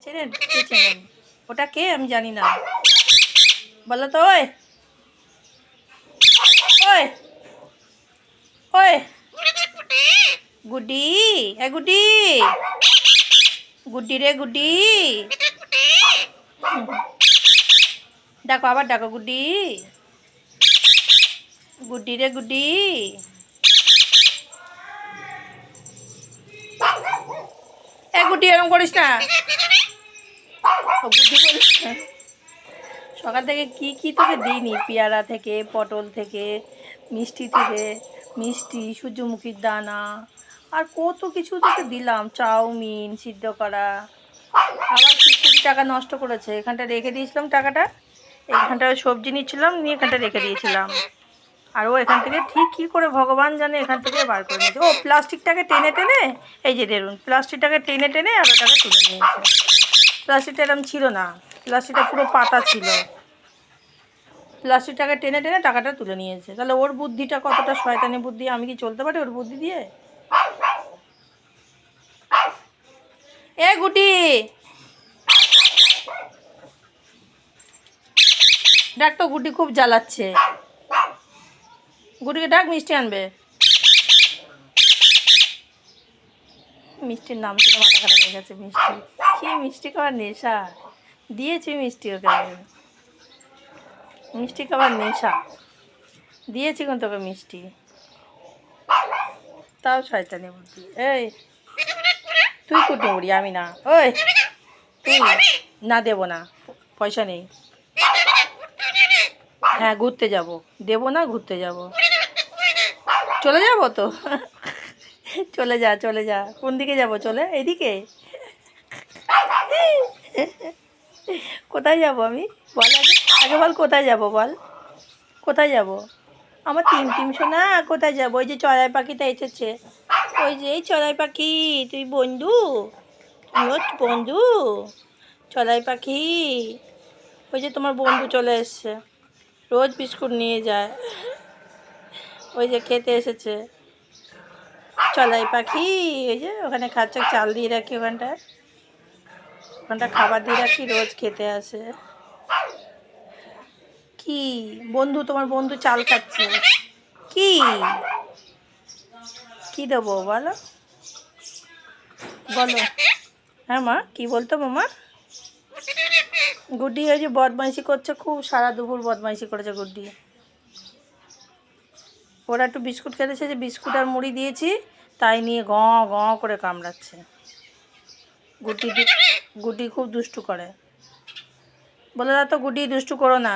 চেনেন কে চেনেন? ওটা কে আমি জানি না, বলো তো। ওই ওই ওই গুড্ডি, এ গুড্ডি, গুড্ডি রে গুড্ডি, ডাকো আবার ডাকো, গুড্ডি, গুড্ডি রে গুড্ডি। এ গুড্ডি এরকম করিস না, ও গুড্ডি বলিস না। সকাল থেকে কি কি তোকে দিইনি, পেয়ারা থেকে, পটল থেকে, মিষ্টি থেকে, মিষ্টি, সূর্যমুখীর দানা, আর কত কিছু তোকে দিলাম, চাউমিন সিদ্ধ করা। আবার কি 20 টাকা নষ্ট করেছে, এখানটা রেখে দিয়েছিলাম টাকাটা, এখানটা সবজি নিচ্ছিলাম, নিয়ে এখানটা রেখে দিয়েছিলাম। আর ও এখান থেকে ঠিক কী করে ভগবান জানে এখান থেকে বার করে নিয়েছে। ও প্লাস্টিকটাকে টেনে টেনে, এই যে দেখুন প্লাস্টিকটাকে টেনে টেনে আর ওটাকে তুলে নিয়েছে। প্লাস্টিকটা এরকম ছিল না, প্লাস্টিকটা পুরো পাতা ছিল। প্লাস্টিকটাকে টেনে টেনে টাকাটা তুলে নিয়েছে। তাহলে ওর বুদ্ধিটা কতটা শয়তানি বুদ্ধি, আমি কি চলতে পারি ওর বুদ্ধি দিয়ে? এ গুটি, ডাক তো, গুটি খুব জ্বালাচ্ছে। গুটিকে ডাক, মিষ্টি আনবে। মিষ্টির নাম শুনে মাথা খারাপ হয়ে গেছে। মিষ্টি কি, মিষ্টি খাওয়ার নেশা দিয়েছি মিষ্টি ওকে, মিষ্টি খাবার নেশা দিয়েছি কোন তোকে মিষ্টি, তাও শয়তানি বুদ্ধি। এই তুই কুটে উড়ি, আমি না। ওই তুই না, দেবো না, পয়সা নেই। হ্যাঁ ঘুরতে যাব, দেবো না, ঘুরতে যাব। চলে যাব তো, চলে যা চলে যা। কোন দিকে যাব? চলে এদিকে। কোথায় যাব আমি বল, আগে আগে বল কোথায় যাব, বল কোথায় যাব? আমার টিম শোনা, কোথায় যাব? ওই যে চড়াই পাখিটা এসেছে, ওই যে এই চড়াই পাখি, তুই বন্ধু, তুই বন্ধু চড়াই পাখি, ওই যে তোমার বন্ধু চলে এসছে, রোজ বিস্কুট নিয়ে যায়, ওই যে খেতে এসেছে চড়াই পাখি। ওই যে ওখানে খাচ্ছে, চাল দিয়ে রাখি ওখানটায়, ওখানটা খাবার দিয়ে রাখি, রোজ খেতে আসে। কি বন্ধু, তোমার বন্ধু চাল খাচ্ছে, কি কি দেবো বলো, বলো। হ্যাঁ মা, কি বলতো মামা? গুড্ডি ওই যে বদমাইশি করছে খুব, সারা দুপুর বদমাইশি করেছে গুড্ডি। ওরা একটু বিস্কুট খেতেছে, যে বিস্কুট আর মুড়ি দিয়েছি, তাই নিয়ে গ গ করে কামড়াচ্ছে। গুড্ডি গুড্ডি খুব দুষ্টু করে, বলে দাও তো গুড্ডি দুষ্টু করো না।